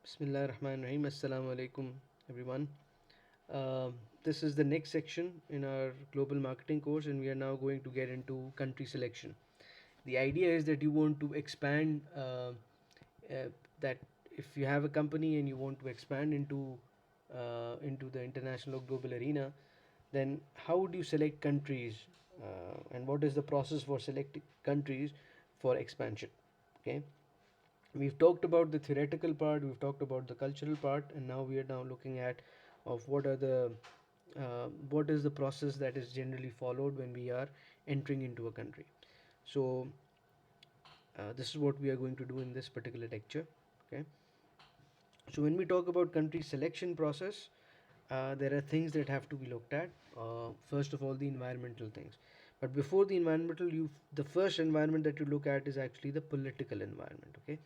Bismillah ar-Rahman ar-Rahim. Assalamu alaikum, everyone. This is the next section in our global marketing course, and we are now going to get into country selection. The idea is that you want to expand, that if you have a company and you want to expand into the international or global arena, then how would you select countries, and what is the process for selecting countries for expansion? Okay, we've talked about the theoretical part, we've talked about the cultural part, and now we are now looking at of what is the process that is generally followed when we are entering into a country. So this is what we are going to do in this particular lecture. Okay, so when we talk about country selection process, there are things that have to be looked at. First of all, the environmental things. But before the environmental, the first environment that you look at is actually the political environment. Okay,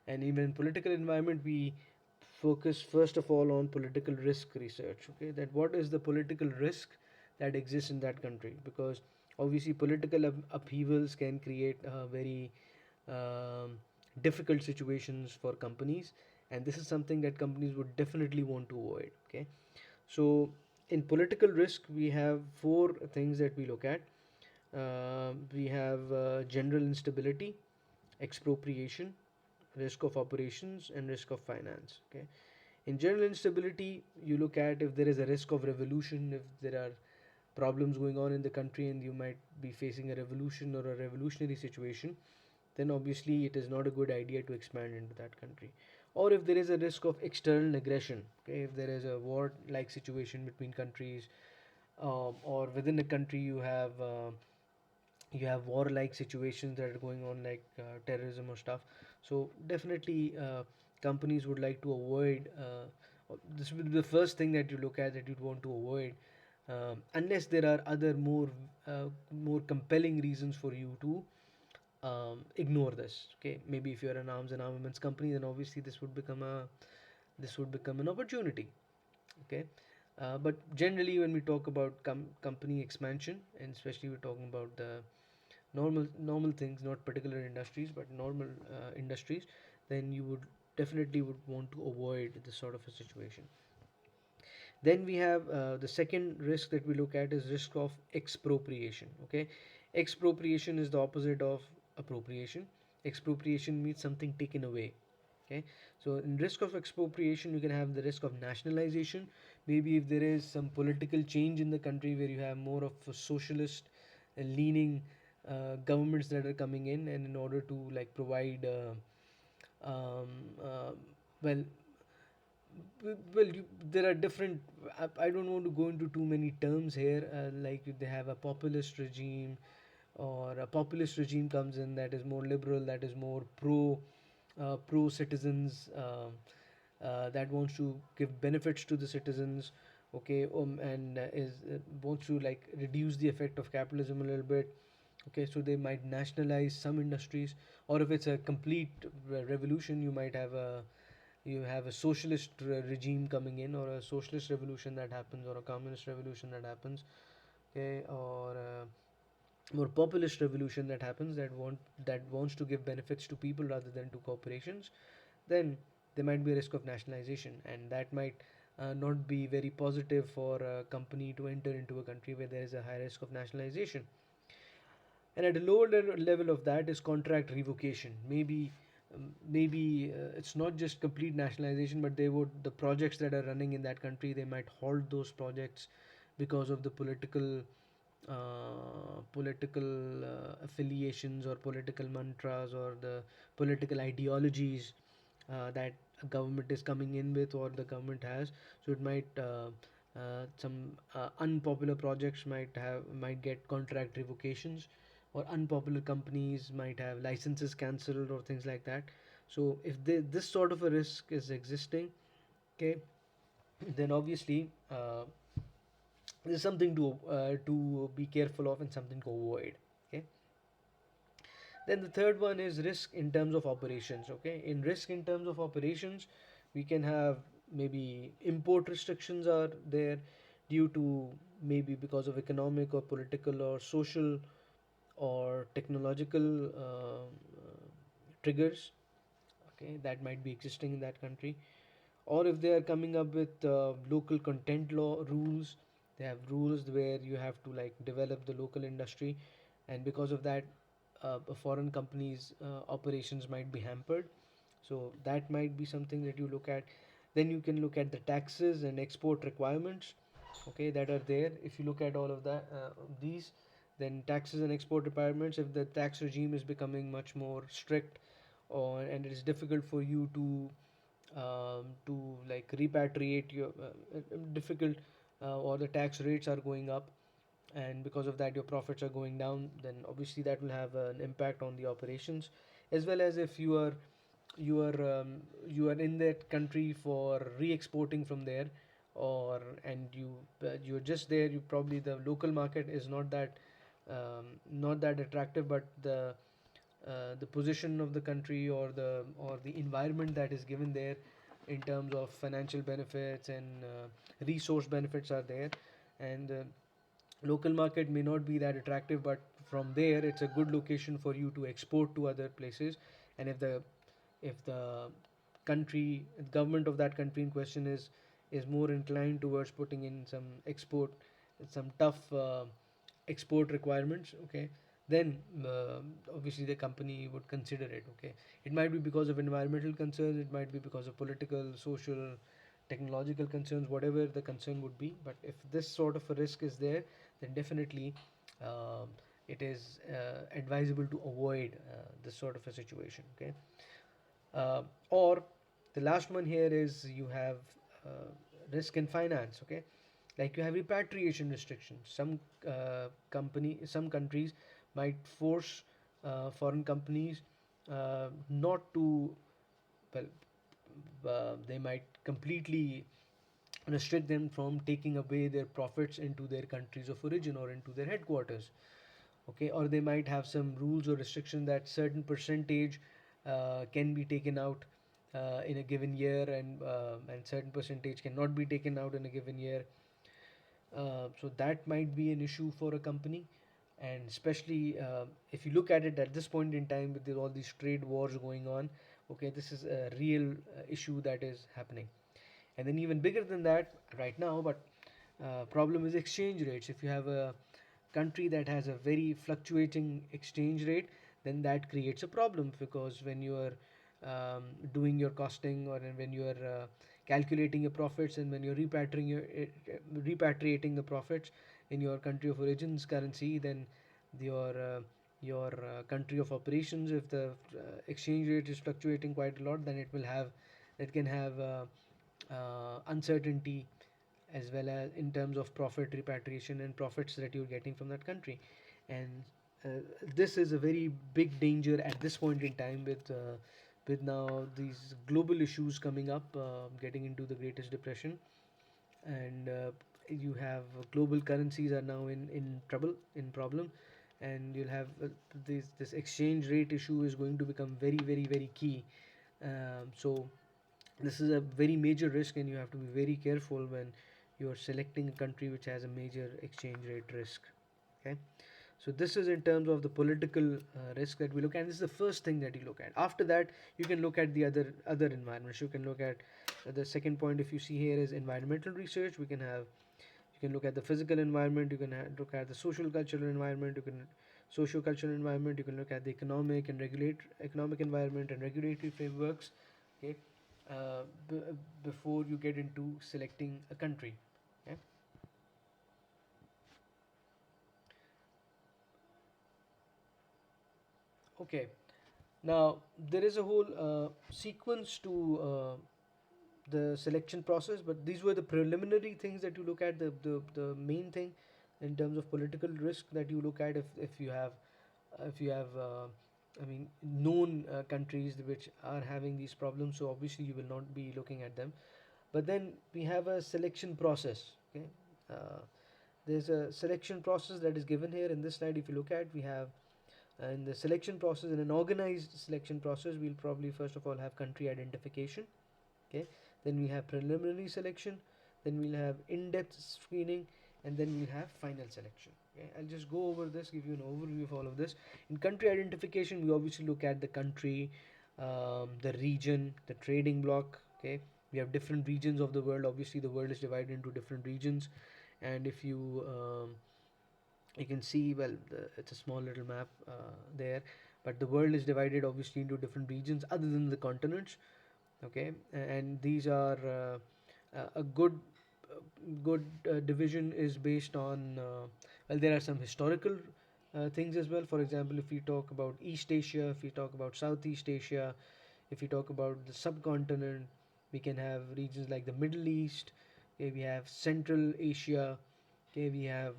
and even in political environment, we focus first of all on political risk research. Okay, that what is the political risk that exists in that country, because obviously political upheavals can create very um, difficult situations for companies, and this is something that companies would definitely want to avoid. Okay, so in political risk we have four things that we look at. We have general instability, expropriation, risk of operations, and risk of finance. Okay, in general instability, you look at if there is a risk of revolution, if there are problems going on in the country and you might be facing a revolution or a revolutionary situation, then obviously it is not a good idea to expand into that country. Or if there is a risk of external aggression, okay, if there is a war like situation between countries, or within a country you have war-like situations that are going on, like terrorism or stuff. So definitely, companies would like to avoid. This will be the first thing that you look at, that you'd want to avoid, unless there are other more compelling reasons for you to ignore this. Okay, maybe if you're an arms and armaments company, then obviously this would become an opportunity. Okay, but generally when we talk about company expansion, and especially we're talking about the normal things, not particular industries but normal industries, then you would definitely would want to avoid this sort of a situation. Then we have the second risk that we look at is risk of expropriation. Okay, expropriation is the opposite of appropriation. Expropriation means something taken away. Okay, so in risk of expropriation you can have the risk of nationalization. Maybe if there is some political change in the country where you have more of a socialist leaning governments that are coming in, and in order to like provide um, uh, well there are different. I don't want to go into too many terms here. Like they have a populist regime, or a populist regime comes in that is more liberal, that is more pro citizens, that wants to give benefits to the citizens. Okay, and is wants to like reduce the effect of capitalism a little bit. Okay, so they might nationalize some industries, or if it's a complete revolution, you have a socialist regime coming in, or a socialist revolution that happens, or a communist revolution that happens. Okay, or more populist revolution that happens, that wants to give benefits to people rather than to corporations. Then there might be a risk of nationalization, and that might not be very positive for a company to enter into a country where there is a high risk of nationalization. And at a lower level of that is contract revocation. Maybe it's not just complete nationalization, but the projects that are running in that country, they might halt those projects because of the political affiliations, or political mantras, or the political ideologies that a government is coming in with, or the government has. So it might some unpopular projects might get contract revocations, or unpopular companies might have licenses cancelled, or things like that. So if this sort of a risk is existing, okay, then obviously this is something to be careful of, and something to avoid. Okay, then the third one is risk in terms of operations. Okay, in risk in terms of operations, we can have maybe import restrictions are there, due to maybe because of economic or political or social or technological triggers. Okay, that might be existing in that country. or if they are coming up with local content law rules. They have rules where you have to like develop the local industry, and because of that, foreign companies operations might be hampered. So that might be something that you look at. Then you can look at the taxes and export requirements, okay, that are there. If you look at all of that, these, then taxes and export requirements, if the tax regime is becoming much more strict, or and it is difficult for you to like repatriate your difficult, or the tax rates are going up, and because of that your profits are going down, then obviously that will have an impact on the operations. As well as if you are in that country for re-exporting from there, or and you're just there, you probably, the local market is not that attractive, but the position of the country, or the environment that is given there in terms of financial benefits and resource benefits are there, and local market may not be that attractive, but from there it's a good location for you to export to other places. And if the country, government of that country in question is more inclined towards putting in some tough export requirements, okay, then obviously the company would consider it, okay. It might be because of environmental concerns, it might be because of political, social, technological concerns, whatever the concern would be. But if this sort of a risk is there, then definitely it is advisable to avoid this sort of a situation, okay. Or the last one here is you have risk in finance, okay. Like you have repatriation restrictions. Some countries might force foreign companies not to, well, they might completely restrict them from taking away their profits into their countries of origin or into their headquarters, okay. Or they might have some rules or restriction that certain percentage can be taken out in a given year, and certain percentage cannot be taken out in a given year. So that might be an issue for a company, and especially if you look at it at this point in time with all these trade wars going on, okay, this is a real issue that is happening. And then even bigger than that right now, but problem is exchange rates. If you have a country that has a very fluctuating exchange rate, then that creates a problem, because when you are doing your costing, or when you are calculating your profits, and when you're repatriating the profits in your country of origin's currency, then your uh, your country of operations, if the exchange rate is fluctuating quite a lot, then it can have uncertainty, as well as in terms of profit repatriation and profits that you're getting from that country. And uh, this is a very big danger at this point in time, with now these global issues coming up, getting into the greatest depression, and you have global currencies are now in trouble, in problem, and you'll have this exchange rate issue is going to become very, very, very key. So this is a very major risk, and you have to be very careful when you are selecting a country which has a major exchange rate risk, okay. So this is in terms of the political risk that we look at. This is the first thing that you look at. After that, you can look at the other environments. You can look at the second point. If you see here is environmental research. You can look at the physical environment. You can look at the social cultural environment. You can socio cultural environment. You can look at the economic environment and regulatory frameworks, okay. Before you get into selecting a country, okay. Okay. Now, there is a whole sequence to the selection process, but these were the preliminary things that you look at. The main thing in terms of political risk that you look at, if you have I mean known countries which are having these problems, so obviously you will not be looking at them. But then we have a selection process, okay. uh, there's a selection process that is given here in this slide. If you look at, we have in the selection process, in an organized selection process, we'll probably first of all have country identification, okay. Then we have preliminary selection, then we'll have in-depth screening, and then we'll have final selection, okay. I'll just go over this, give you an overview of all of this. In country identification, we obviously look at the country, the region, the trading bloc, okay, We have different regions of the world. Obviously, the world is divided into different regions, and if you can see, well, it's a small little map there, but the world is divided obviously into different regions other than the continents. Okay, and these are a good division is based on, well, there are some historical things as well. For example, if we talk about East Asia, if we talk about Southeast Asia, if we talk about the subcontinent, we can have regions like the Middle East. Okay, we have Central Asia. Okay, we have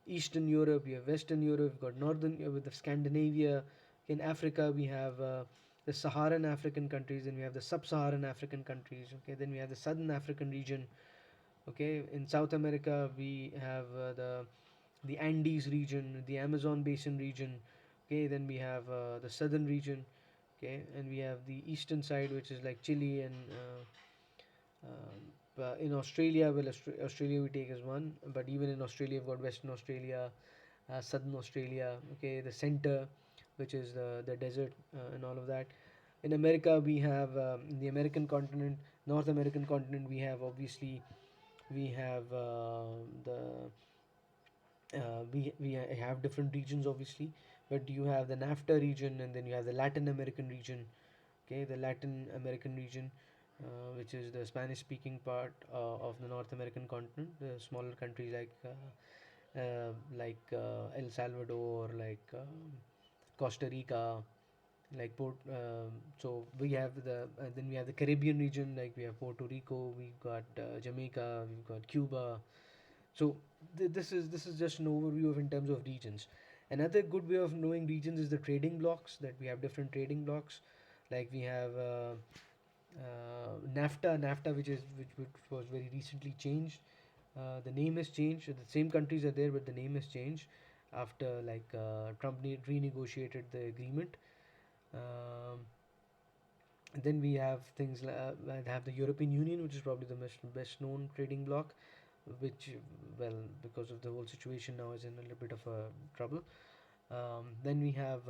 Eastern Europe, we have Western Europe, we've got Northern with the Scandinavia. In Africa, we have the Saharan African countries, and we have the Sub-Saharan African countries. Okay, then we have the Southern African region. Okay, in South America, we have the Andes region, the Amazon Basin region. Okay, then we have the southern region. Okay, and we have the eastern side, which is like Chile and in Australia, well, Australia we take as one, but even in Australia, we've got Western Australia, Southern Australia, okay, the center, which is the desert and all of that. In America, we have in the American continent, North American continent, we have obviously we have the we have different regions obviously, but you have the NAFTA region, and then you have the Latin American region. Okay, the Latin American region, which is the Spanish speaking part of the North American continent, the smaller countries El Salvador, Costa Rica, like Port. So we have then we have the Caribbean region, like we have Puerto Rico, we've got Jamaica, we've got Cuba. So this is just an overview of in terms of regions. Another good way of knowing regions is the trading blocks, that we have different trading blocks. Like we have NAFTA, which was very recently changed. The name has changed. The same countries are there, but the name has changed after Trump renegotiated the agreement. Um, then we have things like have the European Union, which is probably the best known trading bloc, which, well, because of the whole situation now, is in a little bit of a trouble. Then we have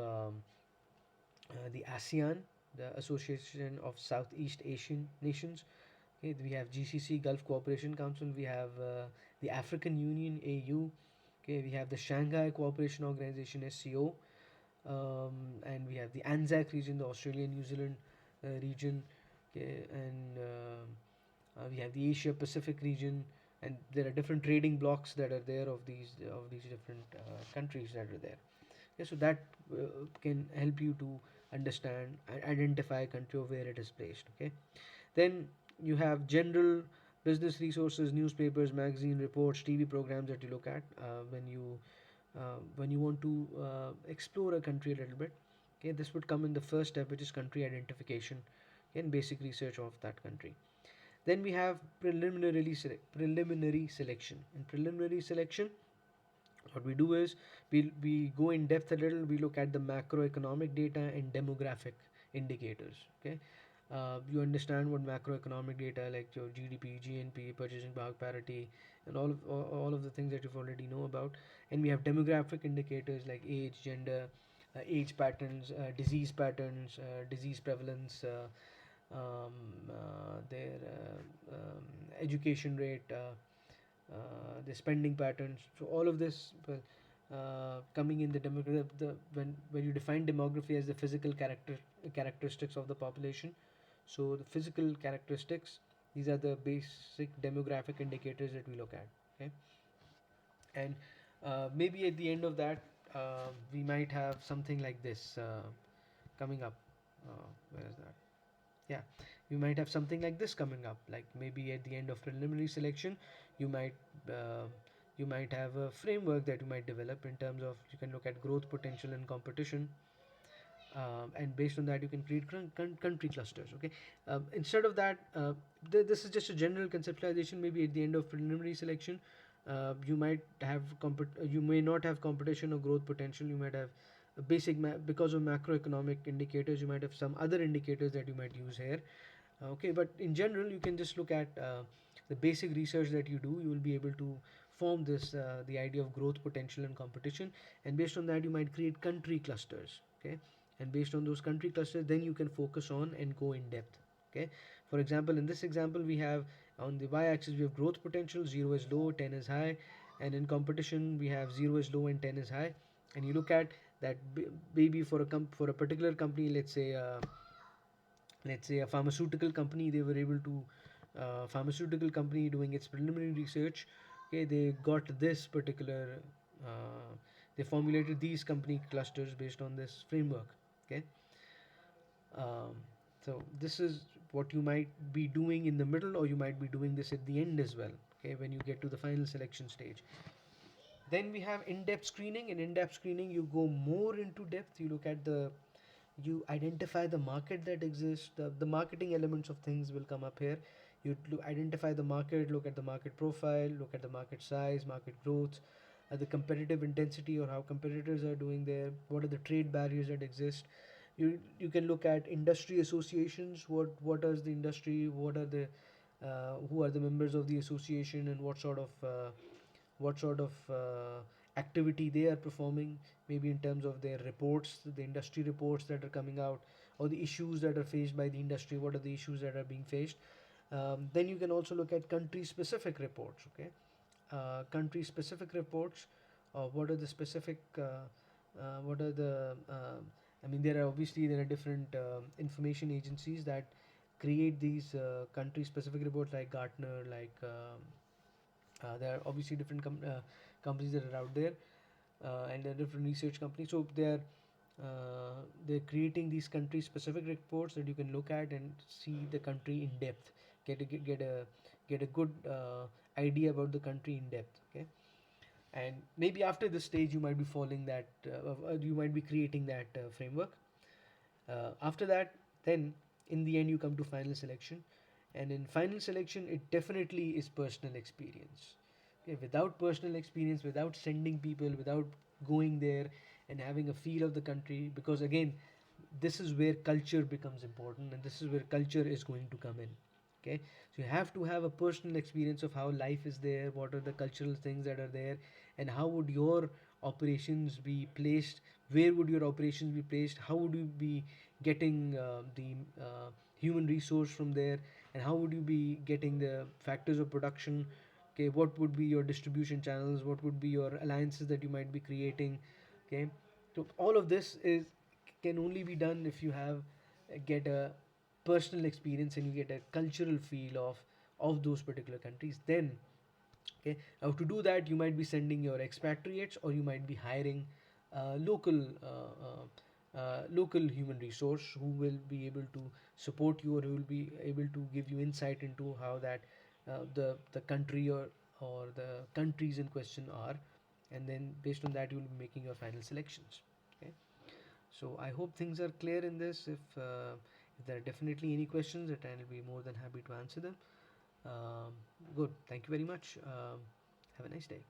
the ASEAN, the Association of Southeast Asian Nations. Okay, we have GCC, Gulf Cooperation Council. We have the African Union, AU. Okay, we have the Shanghai Cooperation Organization, SCO. And we have the ANZAC region, the Australia New Zealand region. Okay, and we have the Asia Pacific region, and there are different trading blocks that are there of these different countries that are there. Okay, so that can help you to understand and identify a country of where it is placed. Okay, then you have general business resources, newspapers, magazine reports, TV programs that you look at when you want to explore a country a little bit. Okay, this would come in the first step, which is country identification and basic research of that country. Then we have preliminary selection. In preliminary selection, what we do is we go in depth a little. We look at the macroeconomic data and demographic indicators. Okay, you understand what macroeconomic data like your GDP, GNP, purchasing power parity, and all of the things that you've already know about. And we have demographic indicators like age, gender, age patterns, disease prevalence, their education rate, the spending patterns. So all of this, well, coming in the demographic, when you define demography as the physical characteristics of the population. So the physical characteristics, these are the basic demographic indicators that we look at. Okay, and maybe at the end of that, we might have something like this coming up. Where is that? Yeah, you might have something like this coming up, like maybe at the end of preliminary selection, you might uh, you might have a framework that you might develop in terms of, you can look at growth potential and competition, and based on that you can create country clusters. Okay, instead of that, this is just a general conceptualization. Maybe at the end of preliminary selection, you might have you may not have competition or growth potential. You might have a because of macroeconomic indicators. You might have some other indicators that you might use here. Okay, but in general, you can just look at the basic research that you do. You will be able to form this the idea of growth potential and competition, and based on that, you might create country clusters. Okay, and based on those country clusters, then you can focus on and go in depth. Okay, for example, in this example we have on the y-axis we have growth potential, 0 is low, 10 is high, and in competition we have 0 is low and 10 is high. And you look at that maybe for for a particular company, let's say a pharmaceutical company, they were able to pharmaceutical company doing its preliminary research. Okay, they got this particular they formulated these company clusters based on this framework. Okay, um, so this is what you might be doing in the middle, or you might be doing this at the end as well. Okay, when you get to the final selection stage, then we have in-depth screening. In in-depth screening, you go more into depth. You look at the, you identify the market that exists. The marketing elements of things will come up here. You identify the market, look at the market profile, look at the market size, market growth, the competitive intensity or how competitors are doing there. What are the trade barriers that exist? You can look at industry associations. What is the industry? What are the who are the members of the association, and what sort of activity they are performing, maybe in terms of their reports, the industry reports that are coming out, or the issues that are faced by the industry. What are the issues that are being faced? Then you can also look at country specific reports. Okay, country specific reports. What are the specific what are the I mean, there are obviously there are different information agencies that create these country specific reports, like Gartner, like there are obviously different companies that are out there, and there are different research companies. So they're creating these country specific reports that you can look at and see the country in depth, get a good idea about the country in depth. Okay, and maybe after this stage you might be following that, you might be creating that framework. After that, then in the end you come to final selection, and in final selection it definitely is personal experience. Okay, without personal experience, without sending people, without going there and having a feel of the country, because again, this is where culture becomes important, and this is where culture is going to come in. Okay, so you have to have a personal experience of how life is there, what are the cultural things that are there, and how would your operations be placed, where would your operations be placed, how would you be getting the human resource from there, and how would you be getting the factors of production. Okay, what would be your distribution channels, what would be your alliances that you might be creating. Okay, so all of this is can only be done if you have get a personal experience and you get a cultural feel of those particular countries. Then, okay, now to do that you might be sending your expatriates, or you might be hiring local human resource who will be able to support you, or who will be able to give you insight into how that the country or the countries in question are, and then based on that you will be making your final selections. Okay, so I hope things are clear in this. If there are definitely any questions, that I'll be more than happy to answer them. Good. Thank you very much. Have a nice day.